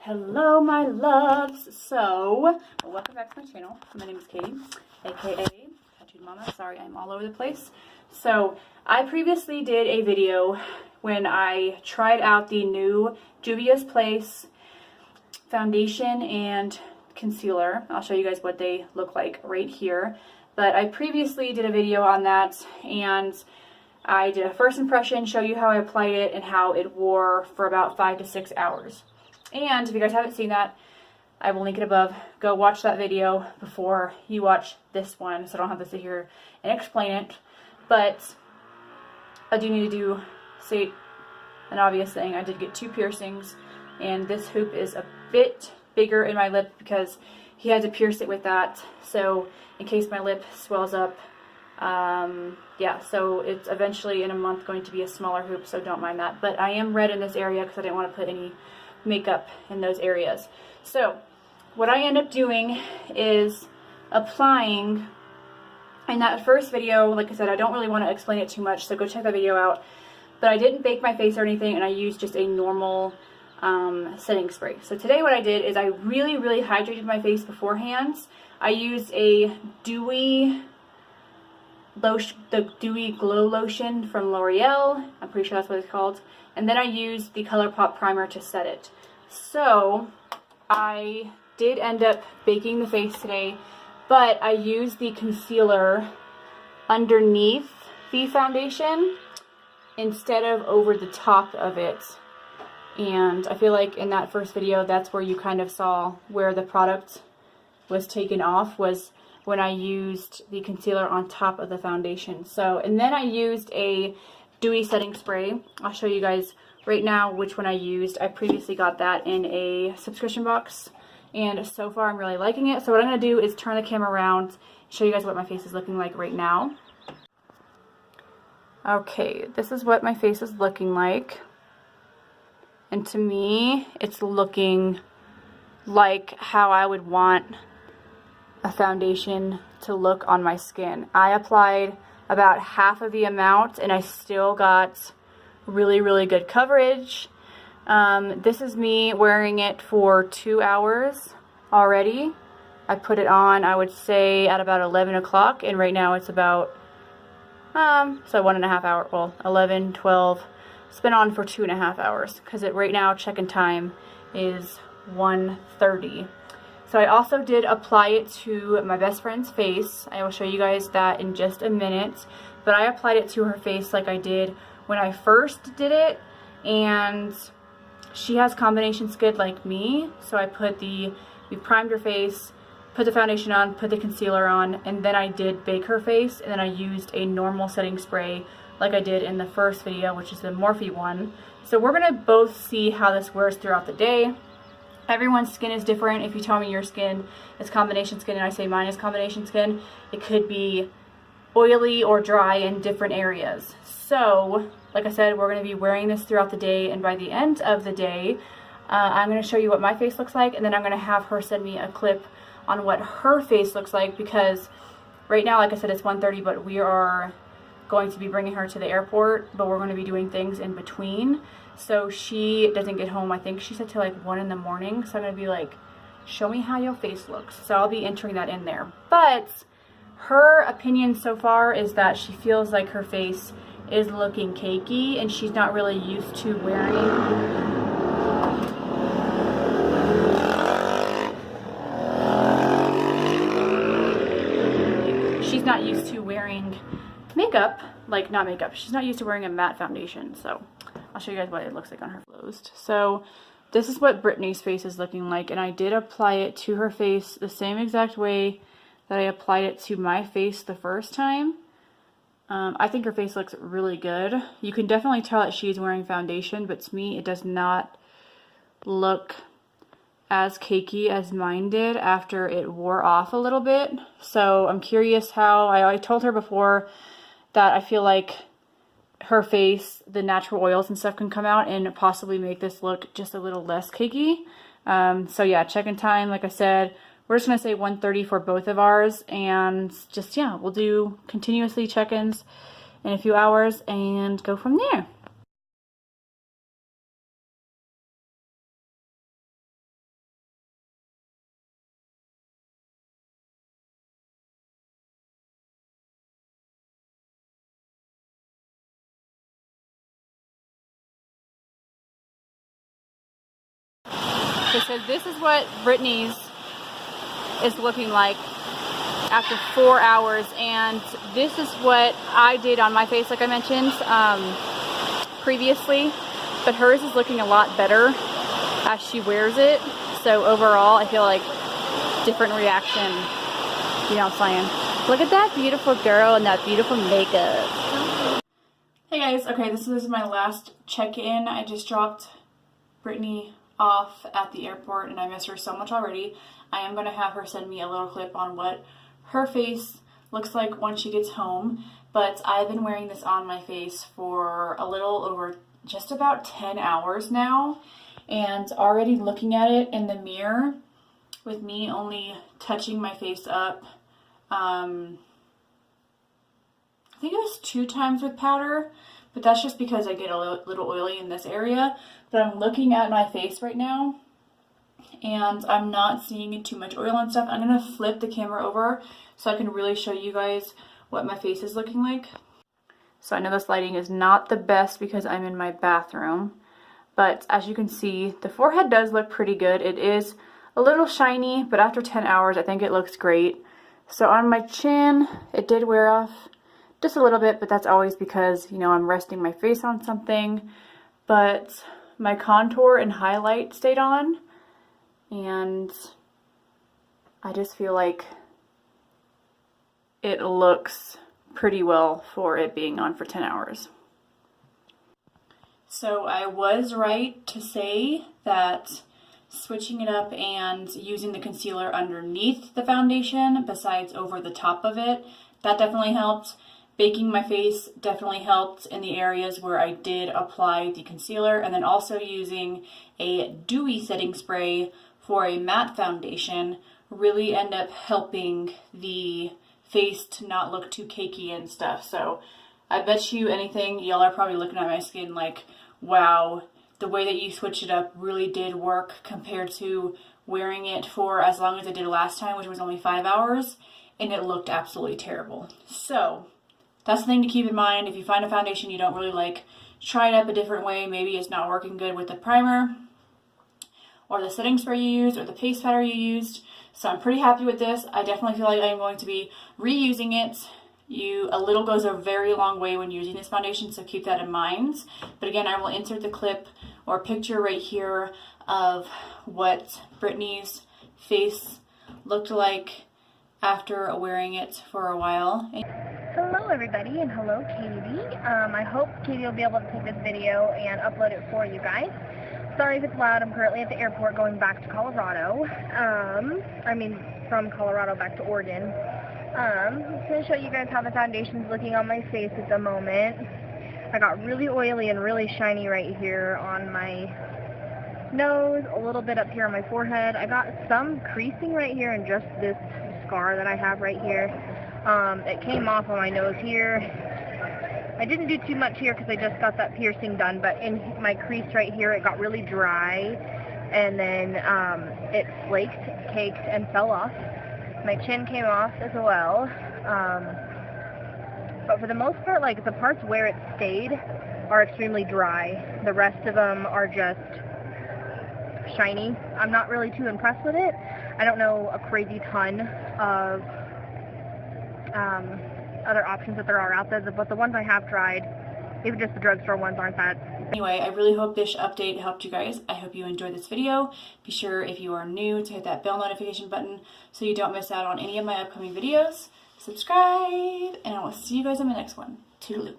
Hello my loves. So welcome back to my channel. My name is Katie, aka Tattooed Mama. Sorry, I'm all over the place. So I previously did a video when I tried out the new JUVIAS Place foundation and concealer. I'll show you guys what they look like right here. But I previously did a video on that, and I did a first impression, show you how I applied it and how it wore for about 5 to 6 hours. And if you guys haven't seen that, I will link it above. Go watch that video before you watch this one, so I don't have to sit here and explain it. But I do need to say an obvious thing. I did get 2 piercings, and this hoop is a bit bigger in my lip because he had to pierce it with that. So in case my lip swells up, yeah, so it's eventually in a month going to be a smaller hoop, so don't mind that. But I am red in this area because I didn't want to put any makeup in those areas. So what I end up doing is applying. In that first video, like I said, I don't really want to explain it too much, so go check that video out. But I didn't bake my face or anything, and I used just a normal setting spray. So today what I did is I really hydrated my face beforehand. I used a dewy lotion, the Dewy Glow Lotion from L'Oreal. I'm pretty sure that's what it's called. And then I used the ColourPop primer to set it. So I did end up baking the face today, but I used the concealer underneath the foundation instead of over the top of it. And I feel like in that first video, that's where you kind of saw where the product was taken off, was when I used the concealer on top of the foundation. So, and then I used a dewy setting spray. I'll show you guys right now which one I used. I previously got that in a subscription box, and so far I'm really liking it. So what I'm going to do is turn the camera around, show you guys what my face is looking like right now. Okay, this is what my face is looking like. And to me, it's looking like how I would want a foundation to look on my skin. I applied about half of the amount, and I still got really good coverage. This is me wearing it for 2 hours already. I put it on, I would say, at about 11 o'clock, and right now it's about so 1.5 hours, well, 11, 12. It's been on for 2.5 hours because right now check-in time is 1:30. So I also did apply it to my best friend's face. I will show you guys that in just a minute. But I applied it to her face like I did when I first did it. And she has combination skin like me. So I put we primed her face, put the foundation on, put the concealer on, and then I did bake her face. And then I used a normal setting spray like I did in the first video, which is the Morphe one. So we're going to both see how this wears throughout the day. Everyone's skin is different. If you tell me your skin is combination skin and I say mine is combination skin, it could be oily or dry in different areas. So, like I said, we're going to be wearing this throughout the day, and by the end of the day, I'm going to show you what my face looks like, and then I'm going to have her send me a clip on what her face looks like, because right now, like I said, it's 1:30, but we are going to be bringing her to the airport, but we're going to be doing things in between. So she doesn't get home, I think she said, till like 1 in the morning. So I'm going to be like, show me how your face looks. So I'll be entering that in there. But her opinion so far is that she feels like her face is looking cakey, and she's not really used to wearing makeup, like not makeup, she's not used to wearing a matte foundation. So I'll show you guys what it looks like on her closed. So this is what Brittney's face is looking like, and I did apply it to her face the same exact way that I applied it to my face the first time. I think her face looks really good. You can definitely tell that she's wearing foundation, but to me it does not look as cakey as mine did after it wore off a little bit. So I'm curious how, I told her before that I feel like her face, the natural oils and stuff can come out and possibly make this look just a little less cakey. So yeah, check-in time, like I said, we're just going to say 1:30 for both of ours, and just, yeah, we'll do continuously check-ins in a few hours and go from there. Okay, so this is what Brittneys is looking like after 4 hours, and this is what I did on my face, like I mentioned previously, but hers is looking a lot better as she wears it. So overall, I feel like different reaction. You know what I'm saying? Look at that beautiful girl and that beautiful makeup. Hey guys, okay, this is my last check-in. I just dropped Brittney off at the airport and I miss her so much already. I am going to have her send me a little clip on what her face looks like once she gets home, but I've been wearing this on my face for a little over just about 10 hours now, and already looking at it in the mirror with me only touching my face up, I think it was 2 times with powder, but that's just because I get a little oily in this area. But I'm looking at my face right now and I'm not seeing too much oil and stuff. I'm going to flip the camera over so I can really show you guys what my face is looking like. So I know this lighting is not the best because I'm in my bathroom, but as you can see, the forehead does look pretty good. It is a little shiny, but after 10 hours, I think it looks great. So on my chin, it did wear off just a little bit, but that's always because, you know, I'm resting my face on something. But my contour and highlight stayed on, and I just feel like it looks pretty well for it being on for 10 hours. So I was right to say that switching it up and using the concealer underneath the foundation besides over the top of it, that definitely helped. Baking my face definitely helped in the areas where I did apply the concealer, and then also using a dewy setting spray for a matte foundation really end up helping the face to not look too cakey and stuff. So I bet you anything, y'all are probably looking at my skin like, wow, the way that you switched it up really did work compared to wearing it for as long as I did last time, which was only 5 hours, and it looked absolutely terrible. So that's the thing to keep in mind. If you find a foundation you don't really like, try it up a different way. Maybe it's not working good with the primer or the setting spray you used or the paste powder you used. So I'm pretty happy with this. I definitely feel like I'm going to be reusing it. A little goes a very long way when using this foundation, so keep that in mind. But again, I will insert the clip or picture right here of what Brittney's face looked like after wearing it for a while. Hello everybody, and hello Katie. I hope Katie will be able to take this video and upload it for you guys. Sorry if it's loud, I'm currently at the airport going back to Colorado. From Colorado back to Oregon. I'm just going to show you guys how the foundation's looking on my face at the moment. I got really oily and really shiny right here on my nose, a little bit up here on my forehead. I got some creasing right here and just this scar that I have right here. It came off on my nose here. I didn't do too much here because I just got that piercing done, but in my crease right here it got really dry, and then it flaked, caked, and fell off. My chin came off as well, but for the most part, like, the parts where it stayed are extremely dry. The rest of them are just shiny. I'm not really too impressed with it. I don't know a crazy ton of other options that there are out there, but the ones I have tried, even just the drugstore ones, aren't that. Anyway, I really hope this update helped you guys. I hope you enjoyed this video. Be sure, if you are new, to hit that bell notification button so you don't miss out on any of my upcoming videos. Subscribe, and I will see you guys in the next one. Toodaloo.